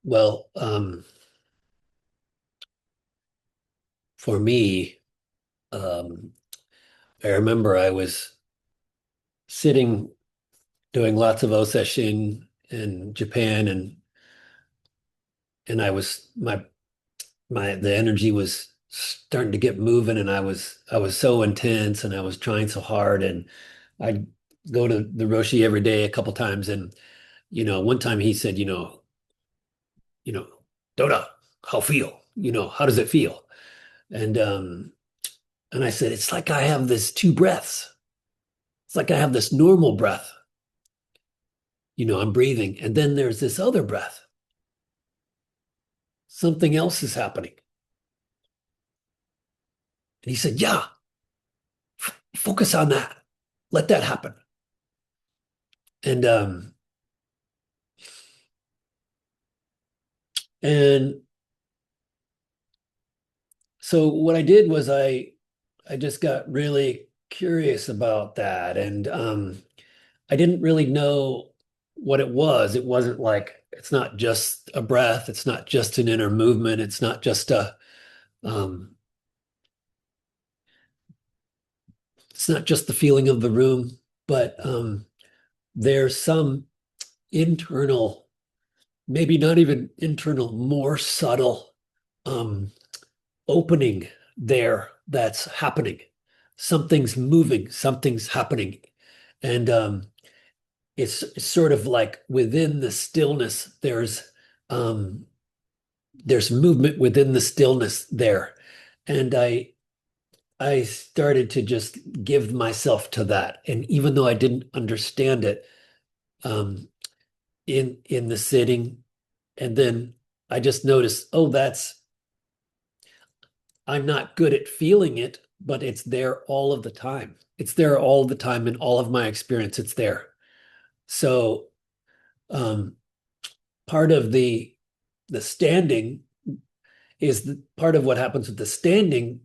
Well, for me, um, I remember I was sitting doing lots of oseshin in Japan, and I was my the energy was starting to get moving, and I was so intense, and I was trying so hard, and I'd go to the Roshi every day a couple times, and one time he said, you know, Dota, how feel? How does it feel? And um, and I said, it's like I have this two breaths. It's like I have this normal breath. I'm breathing. And then there's this other breath. Something else is happening. And he said, yeah, focus on that. Let that happen. And and so what I did was I just got really curious about that. And I didn't really know what it was. It wasn't like it's not just a breath, it's not just an inner movement, it's not just a um it's not just the feeling of the room, but there's some internal, maybe not even internal, more subtle um, opening there that's happening. Something's moving, something's happening. And it's sort of like within the stillness, um, there's movement within the stillness there. And I started to just give myself to that. And even though I didn't understand it, um, in the sitting, and then I just noticed, oh, I'm not good at feeling it, but it's there all of the time. It's there all the time in all of my experience. It's there. So um, part of the standing part of what happens with the standing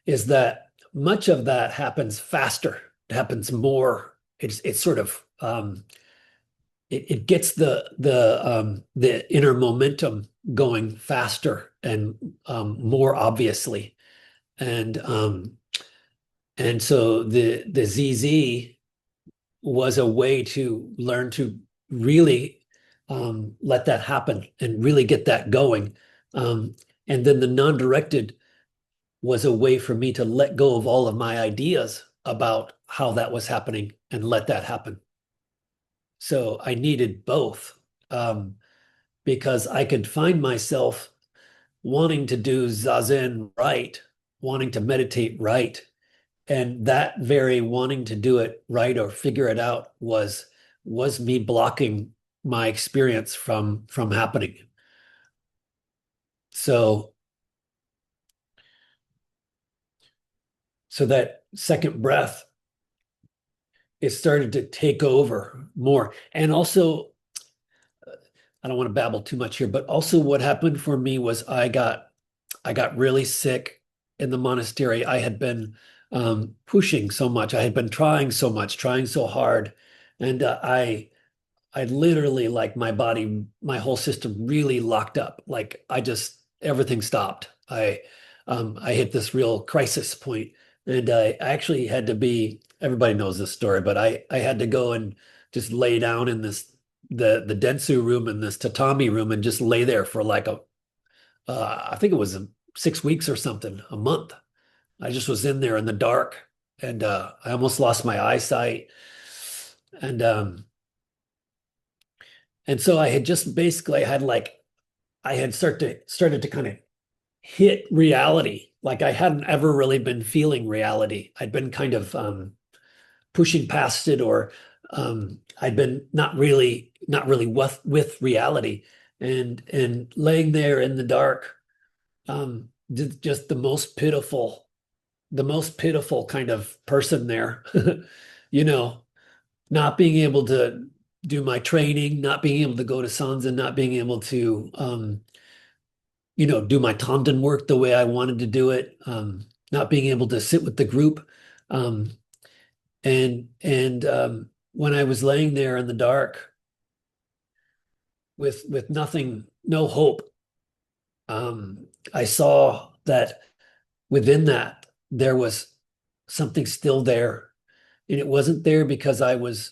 is that much of that happens faster. It happens more. It's sort of it gets the inner momentum going faster and more obviously. And um, and so the ZZ was a way to learn to really let that happen and really get that going. Um, and then the non-directed was a way for me to let go of all of my ideas about how that was happening and let that happen. So I needed both, um, because I could find myself wanting to do Zazen right, wanting to meditate right. And that very wanting to do it right or figure it out was me blocking my experience from happening. So so that second breath, it started to take over more. And also, I don't want to babble too much here, but also what happened for me was I got really sick in the monastery. I had been pushing so much. I had been trying so much, trying so hard, and I literally, like, my body, my whole system really locked up. Like, everything stopped. I hit this real crisis point, and I actually had to be. Everybody knows this story, but I had to go and just lay down in the Dentsu room, in this tatami room, and just lay there for like I think it was 6 weeks or something, a month. I just was in there in the dark, and I almost lost my eyesight. And so I had just basically had like I had started to kind of hit reality. Like, I hadn't ever really been feeling reality. I'd been kind of pushing past it, or I'd been not really with reality, and laying there in the dark, just the most pitiful kind of person there. you know, not being able to do my training, not being able to go to Sanzen, not being able to do my Tanden work the way I wanted to do it, not being able to sit with the group. Um, and when I was laying there in the dark, with nothing, no hope, I saw that within that there was something still there. And it wasn't there because I was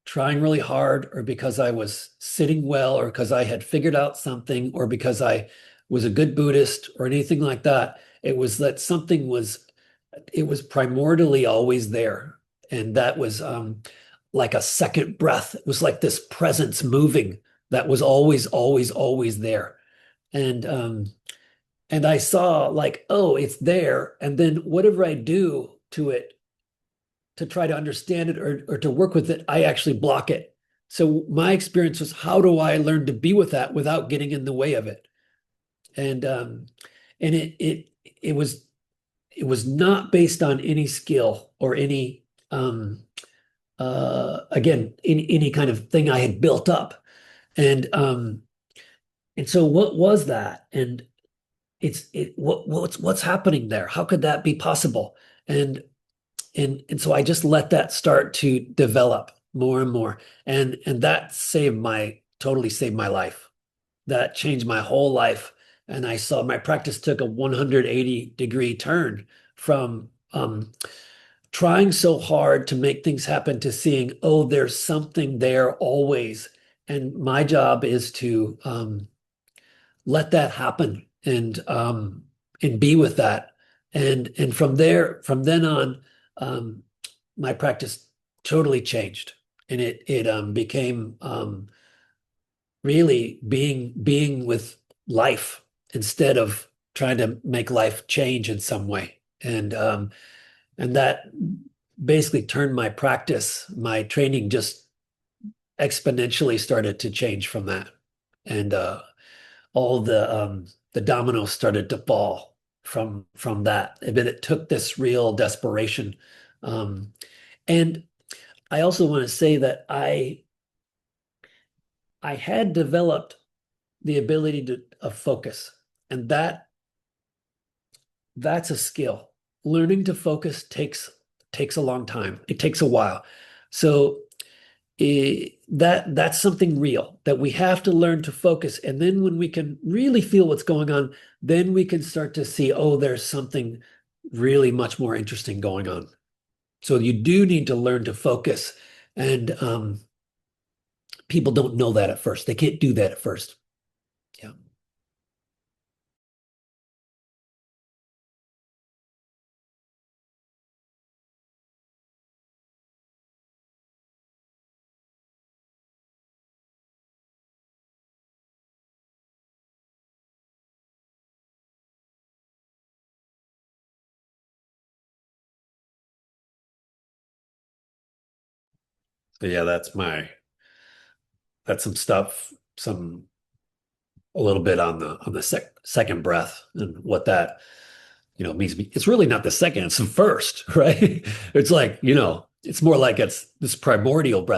trying really hard or because I was sitting well or because I had figured out something or because I was a good Buddhist or anything like that. It was that something was, it was primordially always there. And that was like a second breath. It was like this presence moving that was always, always, always there. And and I saw like, oh, it's there. And then whatever I do to it to try to understand it or to work with it, I actually block it. So my experience was, how do I learn to be with that without getting in the way of it? And and it was not based on any skill or any again any kind of thing I had built up. And and so what was that? And what's happening there? How could that be possible? And and so I just let that start to develop more and more. And that saved my totally saved my life. That changed my whole life. And I saw my practice took a 180-degree turn from trying so hard to make things happen to seeing, oh, there's something there always. And my job is to let that happen and be with that. And from there, from then on, um, my practice totally changed, and it became really being with life instead of trying to make life change in some way. And that basically turned my practice, my training just exponentially started to change from that. And all the dominoes started to fall from that. But it took this real desperation. Um, and I also want to say that I had developed the ability to of focus, and that's a skill. Learning to focus takes a long time. It takes a while. So that's something real that we have to learn to focus. And then when we can really feel what's going on, then we can start to see, oh, there's something really much more interesting going on. So you do need to learn to focus. And people don't know that at first. They can't do that at first. Yeah. So yeah, that's some stuff, some a little bit on the second breath and what that means to me. It's really not the second, it's the first, right? It's like, it's more like it's this primordial breath.